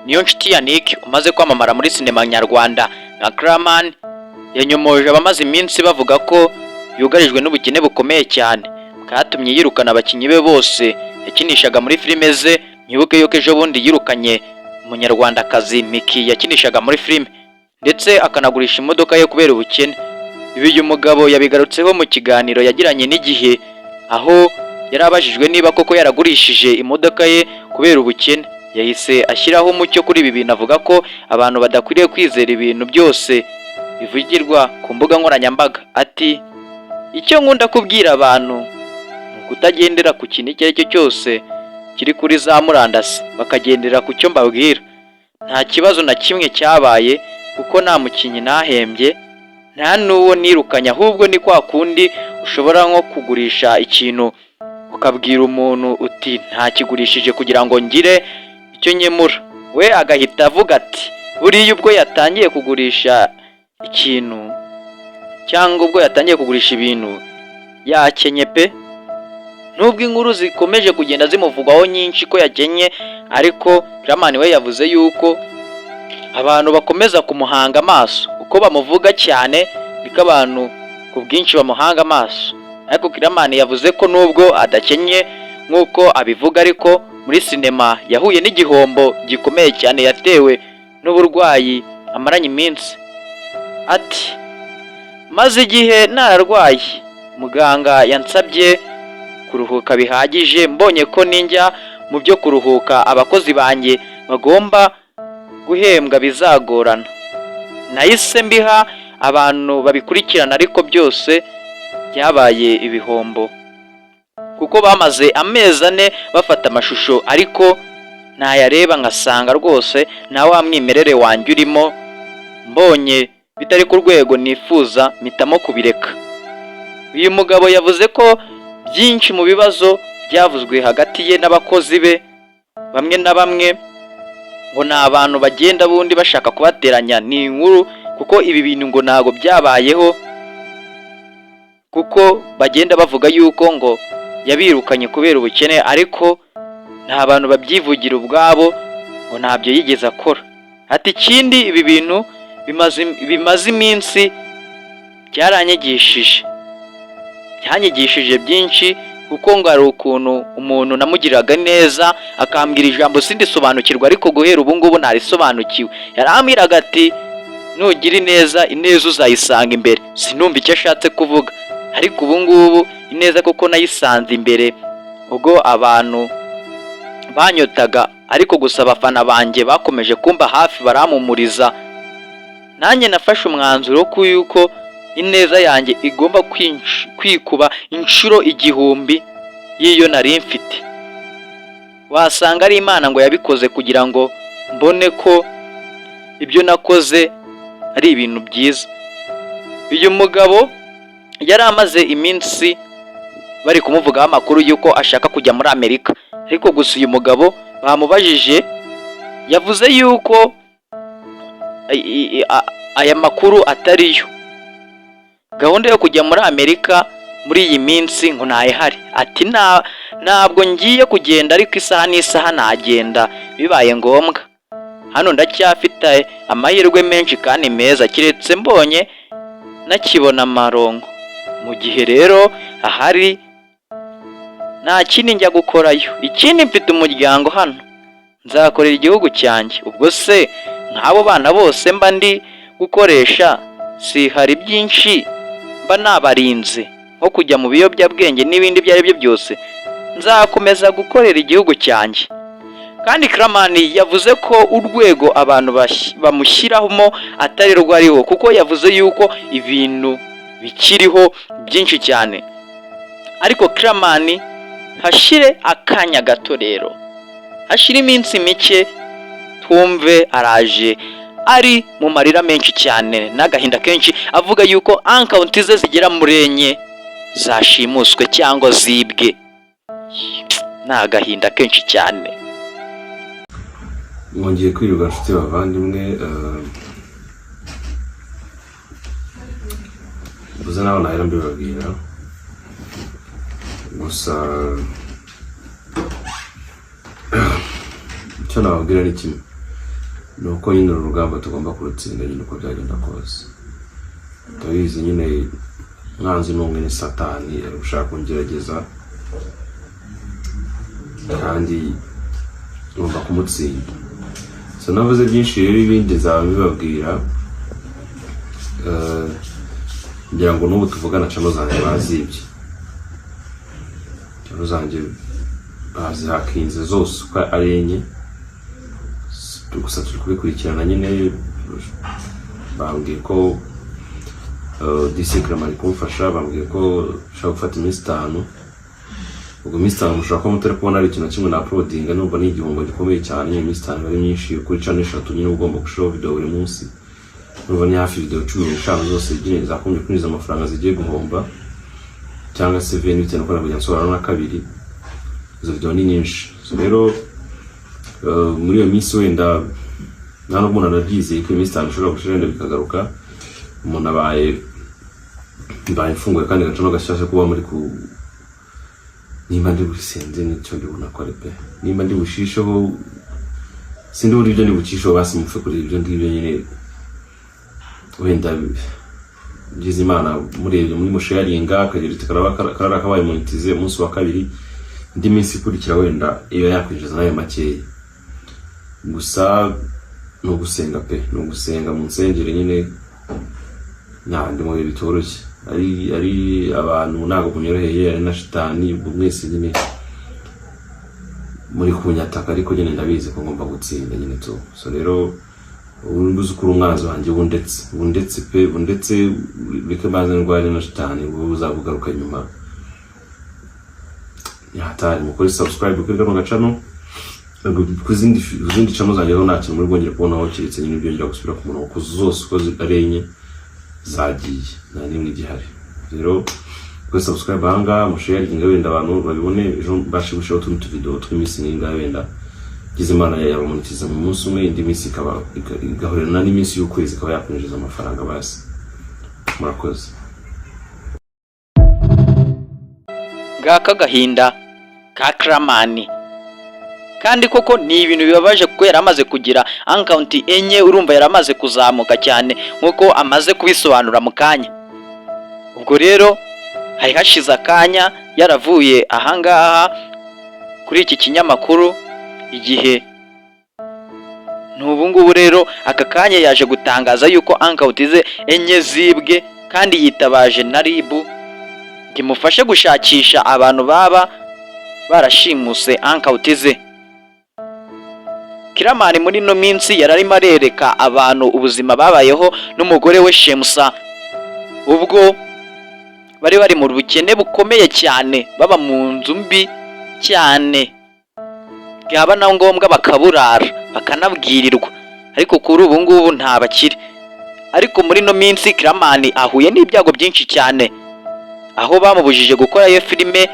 Niyonshuti Yannick umaze kwamamara muri sinema nyarwanda nka Claman yanyomoje abamaze iminsi bavuga ko yugarijwe n'ubukene bukomeye cyane bwatumye yirukana abakinnyi be bose yakinishaga muri filime ze. Nyibuke yuko ejo bundi yirukanye umunyarwandakazi Miki yakinishaga muri filime ndetse akanagurisha imodoka ye kubera ubukene. Ibi uyu mugabo yabigarutseho mu kiganiro yagiranye n'Igihe, aho yarabajijwe niba koko yaragurishije imodoka ye kubera ubukene. Yahise ashyiraho umucyo kuri ibi bintu, avuga ko abantu badakwiriye kwizera ibintu byose bivugirwa ku mbuga nkoranyambaga. Ati icyo nkunda kubwira abantu ni ukutagendera ku kintu icyo ari cyo cyose kiri kuri za murandasi, bakagendera ku cyo mbabwira. Nta kibazo na kimwe cyabaye kuko nta mukinnyi nahembye, nta n'uwo nirukanye, ahubwo ni kwa kundi ushobora nko kugurisha ikintu ukabwira umuntu uti ntakigurishije kugira ngo ngire icyo nyemura, we agahita avuga ati buriya ubwo yatangiye kugurisha ikintu cyangwa ubwo yatangiye kugurisha ibintu yakenye pe. Nubwo inkuru zikomeje kugenda zimuvugwaho nyinshi ko yakenye, ariko Claman we yavuze yuko abantu bakomeza kumuhanga amaso, uko bamuvuga cyane niko abantu ku bwinshi bamuhanga amaso. Ariko Claman yavuze ko nubwo adakenye nk'uko abivuga, ariko muri sinema yahuye n'igihombo gikomeye cyane yatewe n'uburwayi amaranye iminsi. Ati maze igihe nararwaye, muganga yansabye kuruhuka bihagije, mbonye ko ninjya mu byo kuruhuka abakozi banjye bagomba guhembwa bizagorana, nahise mbiha abantu babikurikirana, ariko byose byabaye ibihombo kuko bamaze amezi 4 bafata amashusho ariko ntayareba, nkasanga rwose nta wa mwimerere wanjye urimo, mbonye bitari ku rwego nifuza mpitamo kubireka. Uyu mugabo yavuze ko byinshi mu bibazo byavuzwe hagati ye n'abakozi be bamwe na bamwe ngo ni abantu bagenda bundi bashaka kubateranya ni inkuru, kuko ibi bintu ngo ntago byabayeho, kuko bagenda bavuga yuko ngo yabirukanye kubera ubukene, ariko nta bantu babyivugira ubwabo ngo ntabyo yigeze akora. Ati ikindi ibi bintu bimaze iminsi byanyigishije byinshi, kuko ngo ari ukuntu umuntu namugiraga neza akambwira ijambo sindisobanukirwa, ariko guhera ubu ngubu narisobanukiwe. Yarambwiraga ati nugira ineza uzayisanga imbere. Sinumva icyo ashatse kuvuga, ariko ubu ngubu ineza kuko nayisanze imbere ubwo abantu banyotaga, ariko gusa abafana banjye bakomeje kumba hafi baramumuriza. Nanjye nafashe umwanzuro ko yuko ineza yanjye igomba kwikuba inshuro 1000 y'iyo nari mfite. Wasanga ari Imana ngo yabikoze kugira ngo mbone ko ibyo nakoze ari ibintu byiza. Uyu mugabo yari amaze iminsi bari kumuvugaho amakuru yuko ashaka kujya muri Amerika, ariko gusa uyu mugabo bamubajije yavuze yuko aya makuru atariyo. Gahunda yo kujya muri Amerika muri iyi minsi ngo ntayihari. Ati ntabwo ngiye kugenda, ariko isaha n'isaha nagenda bibaye ngombwa. Hano ndacyafite amahirwe menshi kandi meza, kiretse mbonye nakibona amarongo. Mu gihe rero ahari nta kindi njya gukorayo, ikindi mfite umuryango hano, nzakorera igihugu cyanjye. Ubwo se nk'abo bana bose mba ndi gukoresha si hari byinshi mba nabarinze nko kujya mu biyobyabwenge n'ibindi ibyo ari byo byose? Nzakomeza gukorera igihugu cyanjye. Kandi Claman yavuze ko urwego abantu bamushyiramo atari rwo ariho, kuko yavuze yuko ibintu bikiriho byinshi cyane. Ariko Claman hashire akanya gato rero, hashire iminsi mike, twumve araje ari mu marira menshi cyane n'agahinda kenshi, avuga yuko account ze zigera muri 4 zashimuswe cyangwa zibwe. N'agahinda kenshi cyane. Mwongeye kwirirwa nshuti bavandimwe, buza naho nahera mbibabwira, gusa icyo nababwira ni kimwe. nuko nyine urugamba tugomba kurutsinda nyine uko byagenda kose. Tabizi nyine mwanzi n'umwe ni Satani ari gushaka kungerageza kandi ngomba kumutsinda. So navuze byinshi rero ibindi zaba bibabwira ngira ngo n'ubu tuvugana channel zanjye bazibye. Channel zanjye bazihakinze zose uko ari enye. Gusa turi kubikurikirana nyine bambwiye ko disikirama ari kumfasha, bambwiye ko ushaka gufata iminsi 5. Ubwo iminsi 5 mushaka ko mutari kubona ari ikintu kimwe na uploading n'ubwo ni igihombo gikomeye cyane. Iminsi 5 bari myinshi kuri channel 3 nyine ugomba gushow video buri munsi. N'ubwo ni hafi video 15 zose nyine zakomye kwinjiza amafaranga zigiye guhomba cyangwa se 20 bitewe n'uko nabyo nsobanura na kabiri. Izo video ni nyinshi. So rero muri iyo minsi wenda nta n'umuntu anabyizeye ko iminsi 5 ishobora gushira bikagaruka. Umuntu abaye mfunguye kandi gacano gashyashya kuba muri ku nimba ndi busenze n'icyo ndibona ko ari pe. Nimba ndi bushisheho sindi buri byo ndi bucisheho basi mupfe kuri ibyo ngibyo nyine wenda byiza Imana murebye muri musharinga akagira karara kabaye monetize umunsi wa 2 indi minsi ikurikira wenda iyo yakwinjiza nayo makeya. Gusa no gusenga pe, no gusenga mu nsengero nyine ndi mu bitoroshye. Ari abantu nago kunyoroheye ari na shitani mwese nyine muri kunyataka, ariko nyine ndabizi ko ngomba gutsinda nyine to. So rero urumbuze ukuri umwanzi wanjye bundetse pe, bundetse bike baze ndware na shitani buzabugaruka nyuma. Hatari mukore subscribe kuri kano gacano. Kuzindi channel zanjye rero nacyo muri bwongere kubona aho kiretse nyine byongera gusubira ku murongo zose uko arenye zagiye nta nimwe igihari. Rero kuri subscribe hanga musharinga wenda abantu babibone ejo bashibushaho utundi video tw'iminsi n'inga wenda gize Imana yabamonetiza mu munsi umwe, indi minsi ikaba igahorana n'iminsi y'ukwezi ikaba yakwinjiza amafaranga basi. Murakoze. Ngaka gahinda ka Kramani. Kandi koko ni ibintu bibabaje kuko yaramaze kugira account enye, urumva yaramaze kuzamuka cyane nkuko amaze kubisobanura mu kanya. Ubwo rero hari hashize akanya yaravuye ahangaha kuri iki kinyamakuru Igihe. N'ubu ngubu rero aka kanya yaje gutangaza yuko account ze enye zibwe kandi yitabaje na RIB kimufashe gushakisha abantu baba barashimuse account ze. Kramani muri no minsi yararimo arereka abantu ubuzima babayeho n'umugore we Shemusa, ubwo bari mu bukene bukomeye cyane, baba mu nzu mbi cyane, byaba na ngombwa bakaburara bakanabwirirwa, ariko kuri ubu ngubu nta bakire. Ariko muri no minsi Kramani ahuye n'ibyago byinshi cyane, aho bamubujije gukora iyo filime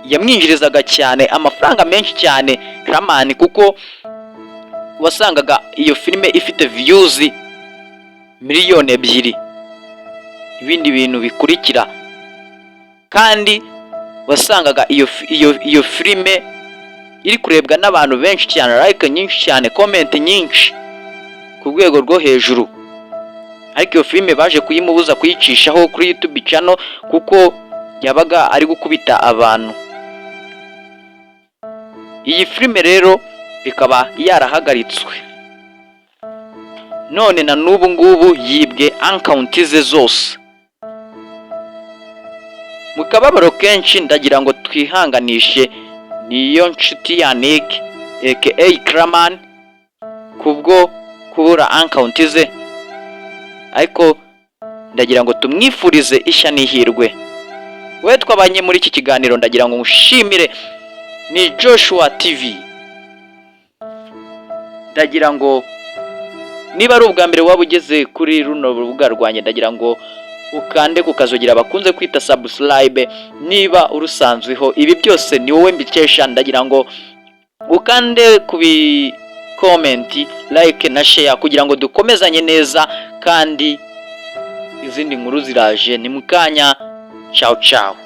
yamwinjirizaga cyane amafaranga menshi cyane Kramani, kuko wasangaga iyo filime ifite views 2 miliyoni, ibindi bintu bikurikira, kandi wasangaga iyo filime iri kurebwa n'abantu benshi cyane, like nyinshi cyane, comment nyinshi ku rwego rwo hejuru. Ariko iyo filime baje kuyimubuza kuyicishaho kuri YouTube channel kuko yabaga ari gukubita abantu. Iyi filime rero bikaba yarahagaritswe, none na n'ubu ngubu yibwe account ze zose. Mu kababaro kenshi ndagira ngo twihanganishe niyo nshuti ya Nick aka Kramani kubwo kubura account ze, ariko ndagira ngo tumwifurize ishya n'ihirwe. We twabanye muri iki kiganiro ndagira ngo mushimire ni Joshua TV. Ndagira ngo niba ari ubwa mbere waba ugeze kuri runo rubuga rwanjye, ndagira ngo ukande kukazogira bakunze kwita subscribe niba urusanzweho. Ibi byose ni wowe mbikesha, ndagira ngo ukande kubi comment, like na share kugira ngo dukomezanye neza, kandi izindi nkuru ziraje ni mukanya. Ciao ciao.